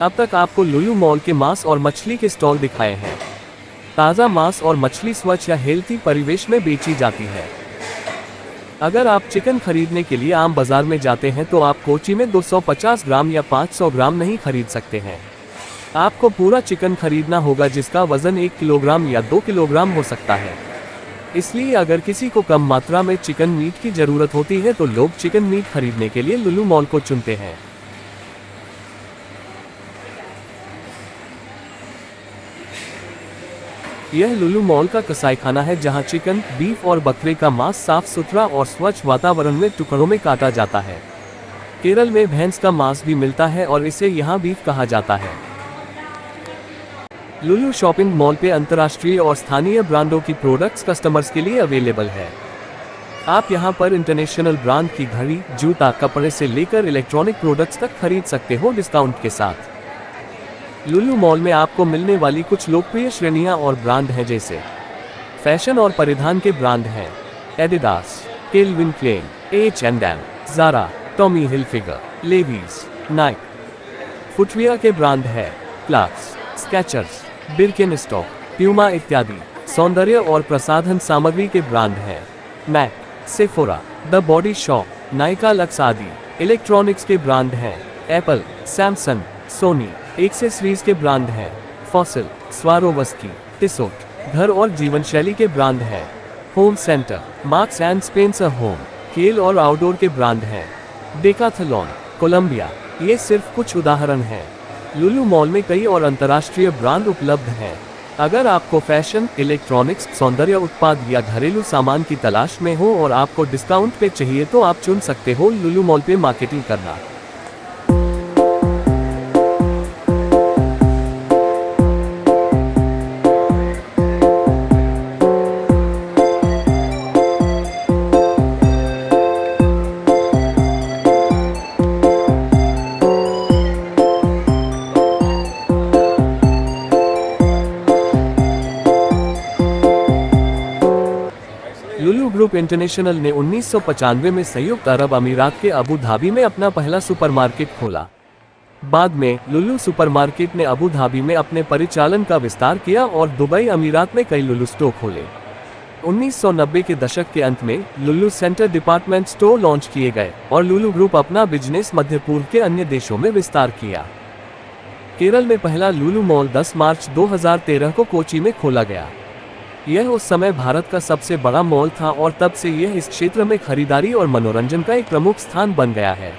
अब तक आपको लुलु मॉल के मांस और मछली के स्टॉल दिखाए हैं। ताज़ा मांस और मछली स्वच्छ या हेल्थी परिवेश में बेची जाती है। अगर आप चिकन खरीदने के लिए आम बाजार में जाते हैं तो आप कोची में 250 ग्राम या 500 ग्राम नहीं खरीद सकते हैं। आपको पूरा चिकन खरीदना होगा जिसका वजन 1 किलोग्राम या 2 किलोग्राम हो सकता है। इसलिए अगर किसी को कम मात्रा में चिकन मीट की ज़रूरत होती है तो लोग चिकन मीट खरीदने के लिए लुलु मॉल को चुनते हैं। यह लुलु मॉल का कसाईखाना है जहां चिकन, बीफ और बकरे का मांस साफ सुथरा और स्वच्छ वातावरण में टुकड़ों में काटा जाता है। केरल में भैंस का मांस भी मिलता है और इसे यहां बीफ कहा जाता है। लुलु शॉपिंग मॉल पे अंतर्राष्ट्रीय और स्थानीय ब्रांडों की प्रोडक्ट्स कस्टमर्स के लिए अवेलेबल है। आप यहां पर इंटरनेशनल ब्रांड की घड़ी, जूता, कपड़े से लेकर इलेक्ट्रॉनिक प्रोडक्ट्स तक खरीद सकते हो डिस्काउंट के साथ। लुलु मॉल में आपको मिलने वाली कुछ लोकप्रिय श्रेणियां और ब्रांड हैं जैसे फैशन और परिधान के ब्रांड हैं Adidas, Calvin Klein, H&M, Zara, Tommy Hilfiger, Levi's, Nike. Footwear के ब्रांड है क्लार्क्स, स्केचर्स, बिर्केनस्टॉक, प्यूमा इत्यादि। सौंदर्य और प्रसाधन सामग्री के ब्रांड हैं MAC, Sephora, the Body Shop, Nykaa Lux आदि। इलेक्ट्रॉनिक्स के ब्रांड हैं एप्पल, सैमसंग, सोनी। एक्सेसरीज के ब्रांड हैं फॉसिल, स्वारोवस्की, टिसोट। घर और जीवन शैली के ब्रांड हैं Home Centre, Marks and Spencer Home. खेल और आउटडोर के ब्रांड हैं डेकाथलॉन, कोलंबिया। ये सिर्फ कुछ उदाहरण हैं। लुलु मॉल में कई और अंतर्राष्ट्रीय ब्रांड उपलब्ध हैं। अगर आपको फैशन, इलेक्ट्रॉनिक्स, सौंदर्य उत्पाद या घरेलू सामान की तलाश में हो और आपको डिस्काउंट पे चाहिए तो आप चुन सकते हो लुलु मॉल पे मार्केटिंग करना। लुलु ग्रुप इंटरनेशनल ने 1995 में संयुक्त अरब अमीरात के अबू धाबी में अपना पहला सुपरमार्केट खोला। बाद में लुलु सुपरमार्केट ने अबू धाबी में अपने परिचालन का विस्तार किया और दुबई अमीरात में कई लुलु स्टोर खोले। 1990 के दशक के अंत में लुलु सेंटर डिपार्टमेंट स्टोर लॉन्च किए गए और लुलु ग्रुप अपना बिजनेस मध्य पूर्व के अन्य देशों में विस्तार किया। केरल में पहला लुलु मॉल 10 मार्च 2013 को कोची में खोला गया। यह उस समय भारत का सबसे बड़ा मॉल था और तब से यह इस क्षेत्र में खरीदारी और मनोरंजन का एक प्रमुख स्थान बन गया है।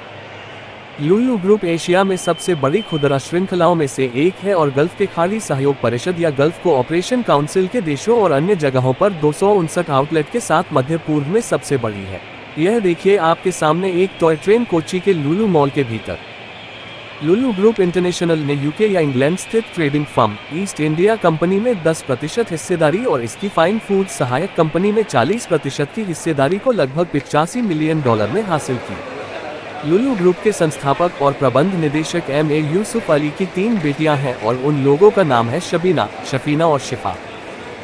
लुलु ग्रुप एशिया में सबसे बड़ी खुदरा श्रृंखलाओं में से एक है और गल्फ के खाड़ी सहयोग परिषद या गल्फ कोऑपरेशन काउंसिल के देशों और अन्य जगहों पर 259 आउटलेट के साथ मध्य पूर्व में सबसे बड़ी है। यह देखिए आपके सामने एक टॉय ट्रेन कोची के लुलु मॉल के भीतर। लुलु ग्रुप इंटरनेशनल ने यूके या इंग्लैंड स्थित trading firm east India company में 10% हिस्सेदारी और इसकी फाइन फूड सहायक कंपनी में 40% की हिस्सेदारी को लगभग $85 मिलियन में हासिल की। लुलु ग्रुप के संस्थापक और प्रबंध निदेशक M.A. यूसुफ अली की 3 बेटियां हैं और उन लोगों का नाम है शबीना, शफीना और शिफा।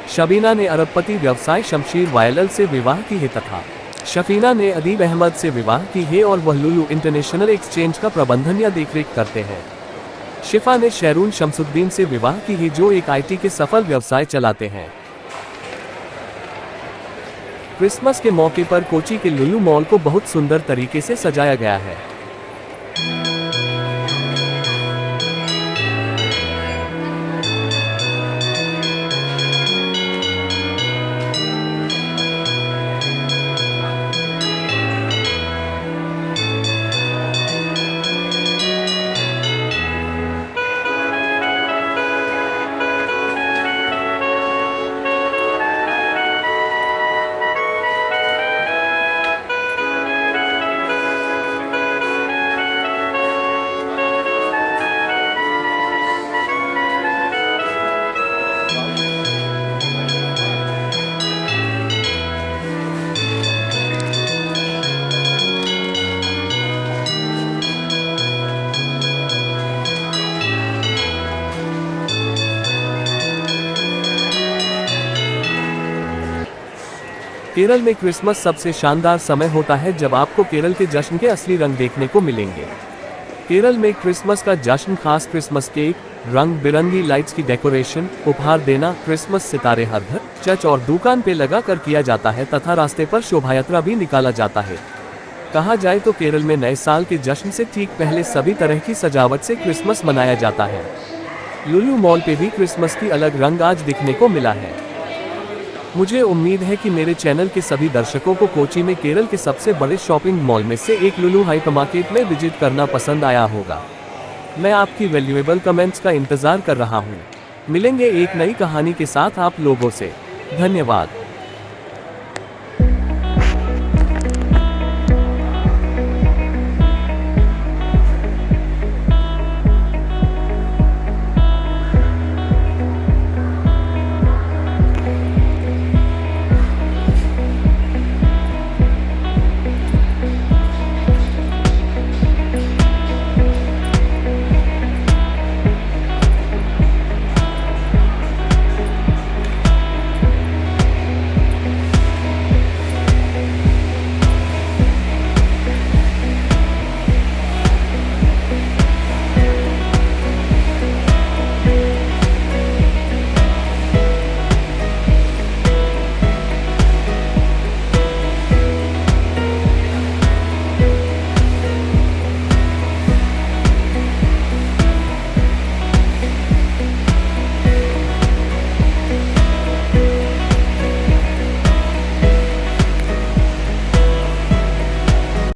शबीना ने अरबपति व्यवसाय शमशीर वायलल से विवाह की है तथा शफीना ने अदीब अहमद से विवाह की है और वह लुलु इंटरनेशनल एक्सचेंज का प्रबंधन या देखरेख करते हैं। शिफा ने शैरून शमसुद्दीन से विवाह की है जो एक IT के सफल व्यवसाय चलाते हैं। क्रिसमस के मौके पर कोची के लुलु मॉल को बहुत सुंदर तरीके से सजाया गया है। केरल में क्रिसमस सबसे शानदार समय होता है जब आपको केरल के जश्न के असली रंग देखने को मिलेंगे। केरल में क्रिसमस का जश्न, खास क्रिसमस केक, रंग बिरंगी लाइट्स की डेकोरेशन, उपहार देना, क्रिसमस सितारे हर घर, चर्च और दुकान पे लगा कर किया जाता है तथा रास्ते पर शोभायात्रा भी निकाला जाता है। कहा जाए तो केरल में नए साल के जश्न से ठीक पहले सभी तरह की सजावट से क्रिसमस मनाया जाता है। लुलु मॉल पे भी क्रिसमस की अलग रंग आज दिखने को मिला है। मुझे उम्मीद है कि मेरे चैनल के सभी दर्शकों को कोची में केरल के सबसे बड़े शॉपिंग मॉल में से एक लुलु हाइपरमार्केट में विजिट करना पसंद आया होगा। मैं आपकी वैल्यूएबल कमेंट्स का इंतजार कर रहा हूँ। मिलेंगे एक नई कहानी के साथ आप लोगों से। धन्यवाद।